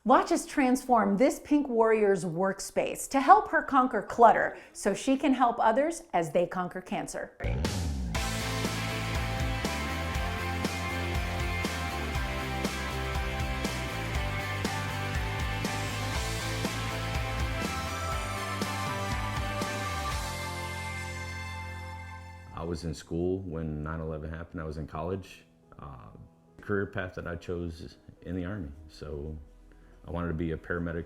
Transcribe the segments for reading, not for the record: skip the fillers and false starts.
Watch us transform this Pink Warrior's workspace to help her conquer clutter so she can help others as they conquer cancer. I was in school when 9/11 happened. I was in college. Career path that I chose in the Army. So I wanted to be a paramedic,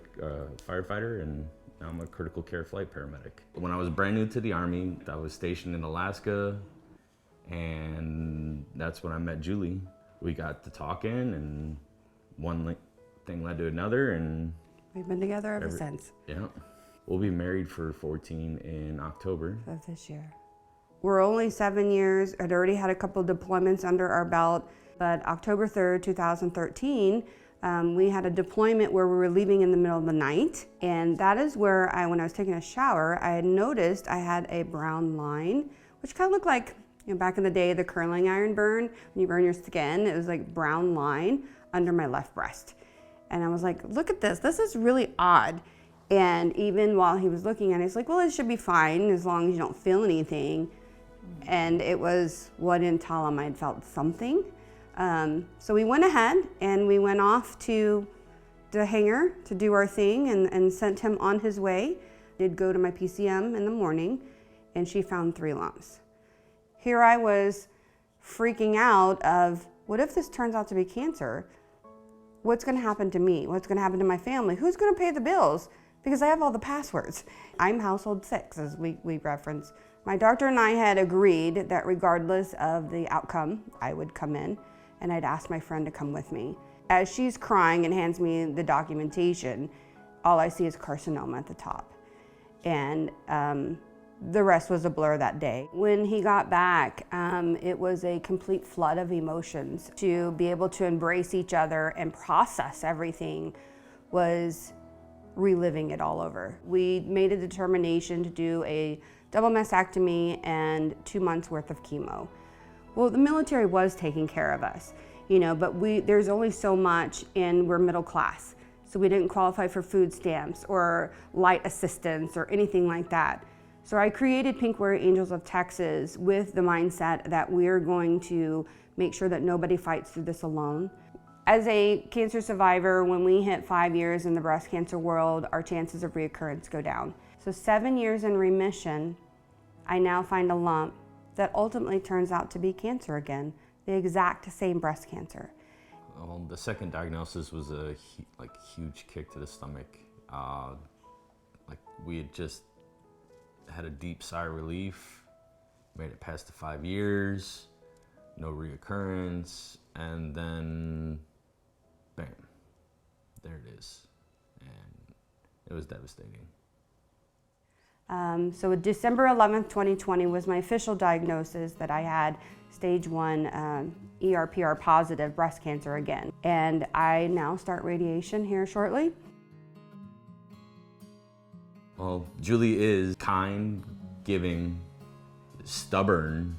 firefighter, and now I'm a critical care flight paramedic. When I was brand new to the Army, I was stationed in Alaska, and that's when I met Julie. We got to talking, and one thing led to another, and we've been together ever since. Yeah. We'll be married for 14 in October of this year. We're only 7 years. I'd already had a couple of deployments under our belt, but October 3rd, 2013, we had a deployment where we were leaving in the middle of the night, and that is where when I was taking a shower, I had noticed I had a brown line, which kind of looked like, back in the day, the curling iron burn. When you burn your skin, it was like brown line under my left breast. And I was like, look at this is really odd. And even while he was looking at it, he's like, well, it should be fine as long as you don't feel anything. And it was what in tell him I'd felt something. So we went ahead and we went off to the hangar to do our thing and sent him on his way. Did go to my PCM in the morning, and she found 3 lumps. Here I was freaking out of, what if this turns out to be cancer? What's gonna happen to me? What's gonna happen to my family? Who's gonna pay the bills? Because I have all the passwords. I'm household 6, as we reference. My doctor and I had agreed that regardless of the outcome, I would come in, and I'd ask my friend to come with me. As she's crying and hands me the documentation, all I see is carcinoma at the top. And the rest was a blur that day. When he got back, it was a complete flood of emotions. To be able to embrace each other and process everything was reliving it all over. We made a determination to do a double mastectomy and 2 months worth of chemo. Well, the military was taking care of us, but there's only so much, and we're middle class. So we didn't qualify for food stamps or light assistance or anything like that. So I created Pink Warrior Angels of Texas with the mindset that we're going to make sure that nobody fights through this alone. As a cancer survivor, when we hit 5 years in the breast cancer world, our chances of reoccurrence go down. So 7 years in remission, I now find a lump that ultimately turns out to be cancer again, the exact same breast cancer. Well, the second diagnosis was a huge kick to the stomach. We had just had a deep sigh of relief, made it past the 5 years, no reoccurrence, and then bam, there it is. And it was devastating. So December 11th, 2020 was my official diagnosis that I had stage 1 ER/PR positive breast cancer again. And I now start radiation here shortly. Well, Julie is kind, giving, stubborn,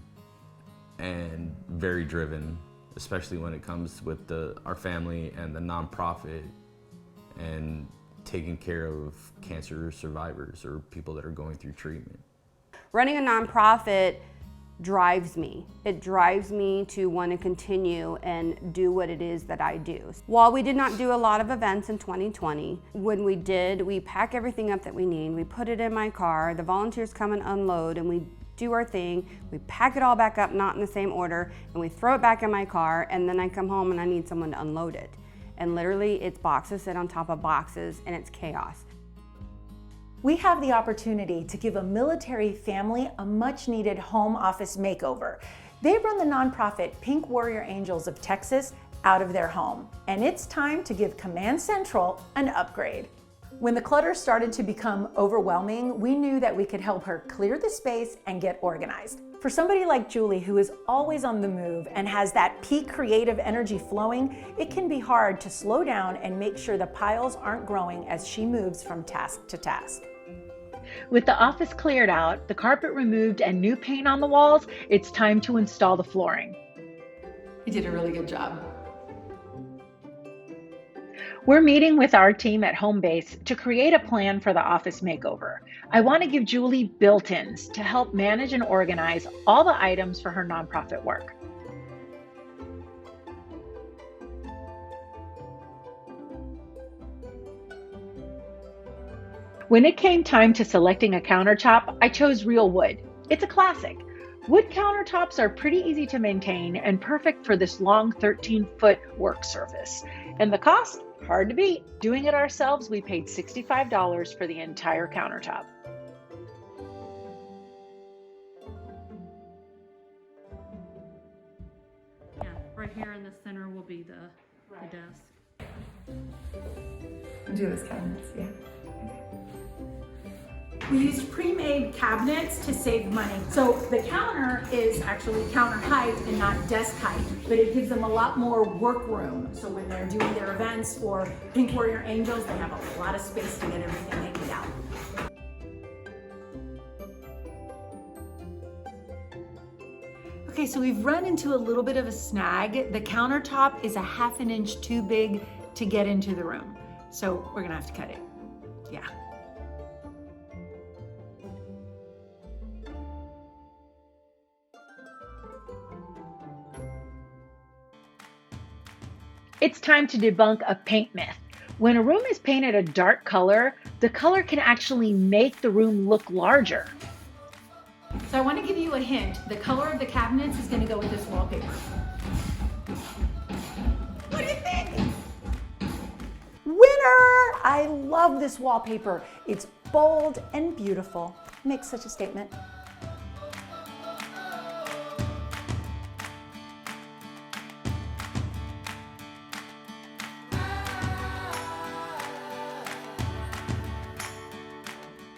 and very driven, especially when it comes with our family and the nonprofit and taking care of cancer survivors or people that are going through treatment. Running a nonprofit drives me. It drives me to want to continue and do what it is that I do. While we did not do a lot of events in 2020, when we did, we pack everything up that we need, we put it in my car, the volunteers come and unload, and we do our thing, we pack it all back up, not in the same order, and we throw it back in my car, and then I come home and I need someone to unload it. And literally, it's boxes sit on top of boxes, and it's chaos. We have the opportunity to give a military family a much-needed home office makeover. They run the nonprofit Pink Warrior Angels of Texas out of their home, and it's time to give Command Central an upgrade. When the clutter started to become overwhelming, we knew that we could help her clear the space and get organized. For somebody like Julie, who is always on the move and has that peak creative energy flowing, it can be hard to slow down and make sure the piles aren't growing as she moves from task to task. With the office cleared out, the carpet removed, and new paint on the walls, it's time to install the flooring. You did a really good job. We're meeting with our team at HomeBase to create a plan for the office makeover. I want to give Julie built-ins to help manage and organize all the items for her nonprofit work. When it came time to selecting a countertop, I chose real wood. It's a classic. Wood countertops are pretty easy to maintain and perfect for this long 13-foot work surface. And the cost? Hard to beat. Doing it ourselves, we paid $65 for the entire countertop. Yeah, right here in the center will be the desk. Do this cabinets, yeah. We used pre-made cabinets to save money. So the counter is actually counter height and not desk height, but it gives them a lot more work room. So when they're doing their events or Pink Warrior Angels, they have a lot of space to get everything they need out. Okay, so we've run into a little bit of a snag. The countertop is a ½ an inch too big to get into the room. So we're gonna have to cut it, yeah. It's time to debunk a paint myth. When a room is painted a dark color, the color can actually make the room look larger. So I want to give you a hint. The color of the cabinets is going to go with this wallpaper. What do you think? Winner! I love this wallpaper. It's bold and beautiful. Makes such a statement.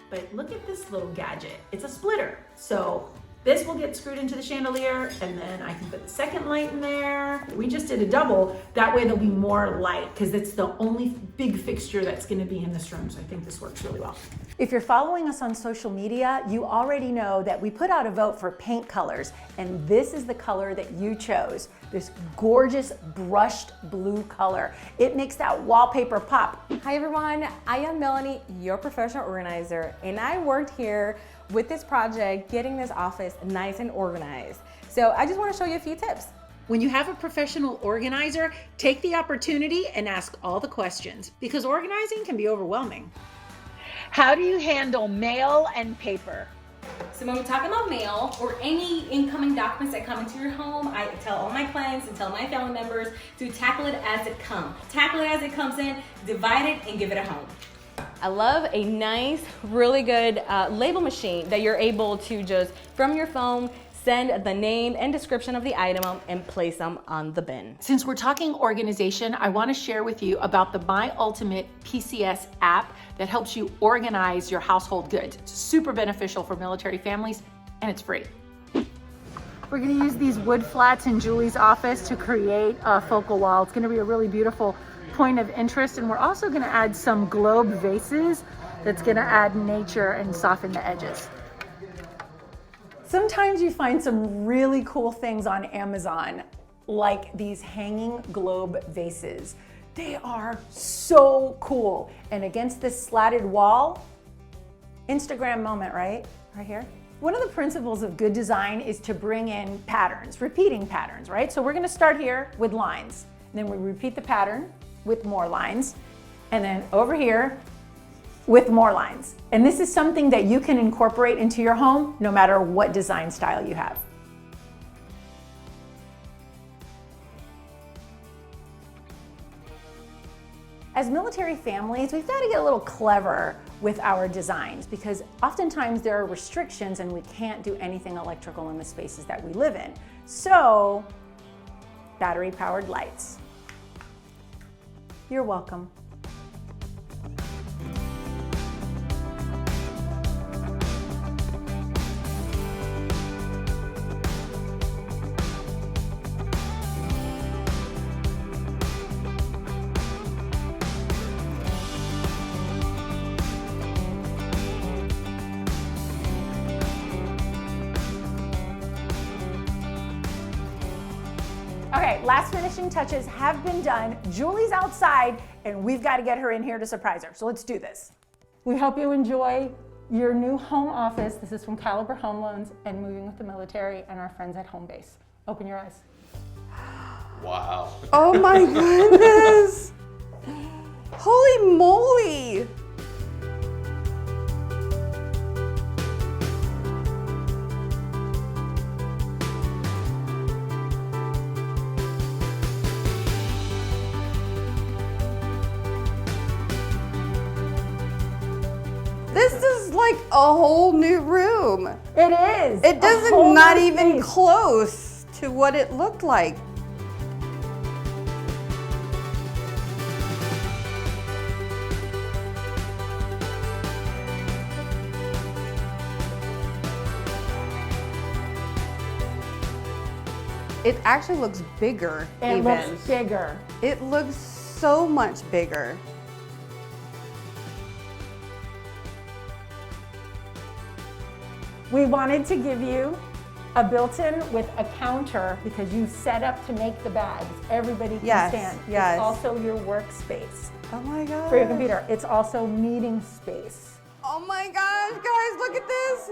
But look at this little gadget. It's a splitter. So this will get screwed into the chandelier and then I can put the second light in there. We just did a double. That way there'll be more light because it's the only big fixture that's gonna be in this room. So I think this works really well. If you're following us on social media, you already know that we put out a vote for paint colors and this is the color that you chose. This gorgeous brushed blue color. It makes that wallpaper pop. Hi everyone, I am Melanie, your professional organizer, and I worked here with this project, getting this office nice and organized. So I just want to show you a few tips. When you have a professional organizer, take the opportunity and ask all the questions because organizing can be overwhelming. How do you handle mail and paper? So when we talk about mail or any incoming documents that come into your home, I tell all my clients and tell my family members to tackle it as it comes. Tackle it as it comes in, divide it, and give it a home. I love a nice, really good label machine that you're able to just, from your phone, send the name and description of the item and place them on the bin. Since we're talking organization, I want to share with you about the My Ultimate PCS app that helps you organize your household goods. It's super beneficial for military families and it's free. We're going to use these wood flats in Julie's office to create a focal wall. It's going to be a really beautiful point of interest, and we're also going to add some globe vases that's going to add nature and soften the edges. Sometimes you find some really cool things on Amazon, like these hanging globe vases. They are so cool. And against this slatted wall, Instagram moment, right? Right here. One of the principles of good design is to bring in patterns, repeating patterns, right? So we're going to start here with lines. And then we repeat the pattern with more lines. And then over here, with more lines. And this is something that you can incorporate into your home no matter what design style you have. As military families, we've got to get a little clever with our designs because oftentimes there are restrictions and we can't do anything electrical in the spaces that we live in. So, battery-powered lights. You're welcome. Okay, right, last finishing touches have been done. Julie's outside, and we've got to get her in here to surprise her. So let's do this. We hope you enjoy your new home office. This is from Caliber Home Loans and Moving with the Military and our friends at HomeBase. Open your eyes. Wow. Oh my goodness! Holy moly! This is like a whole new room. It is. It doesn't, not even close to what it looked like. It actually looks bigger. It looks bigger. It looks so much bigger. We wanted to give you a built-in with a counter because you set up to make the bags. Everybody can stand. Yes. It's also your workspace Oh my gosh. for your computer. It's also meeting space. Oh my gosh, guys, look at this.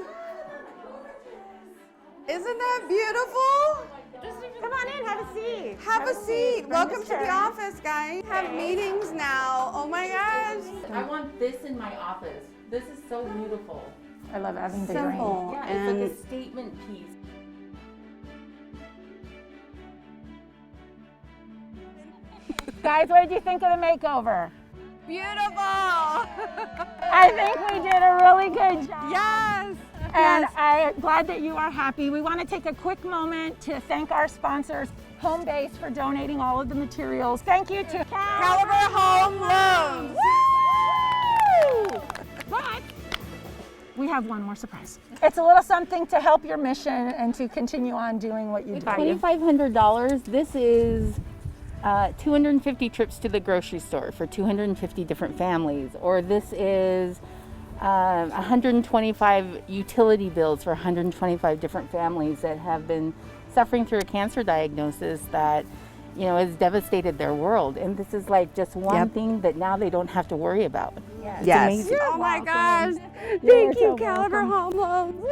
Isn't that beautiful? Come on in, have a seat. Have a seat. Bring Welcome this to the chair. office, guys. Have meetings now. Oh my gosh. I want this in my office. This is so beautiful. I love having the Simple. Yeah, And it's like a statement piece. Guys, what did you think of the makeover? beautiful. I think we did a really good job. Yes. And I'm glad that you are happy. We want to take a quick moment to thank our sponsors, HomeBase, for donating all of the materials. Thank you to Caliber Home Loans. Woo! But we have one more surprise. It's a little something to help your mission and to continue on doing what you do. $2,500. This is 250 trips to the grocery store for 250 different families, or this is 125 utility bills for 125 different families that have been suffering through a cancer diagnosis that, you know, has devastated their world. And this is like just one thing that now they don't have to worry about. Yes. It's amazing. Oh my gosh. You're Thank you, so Caliber welcome. Home Loans.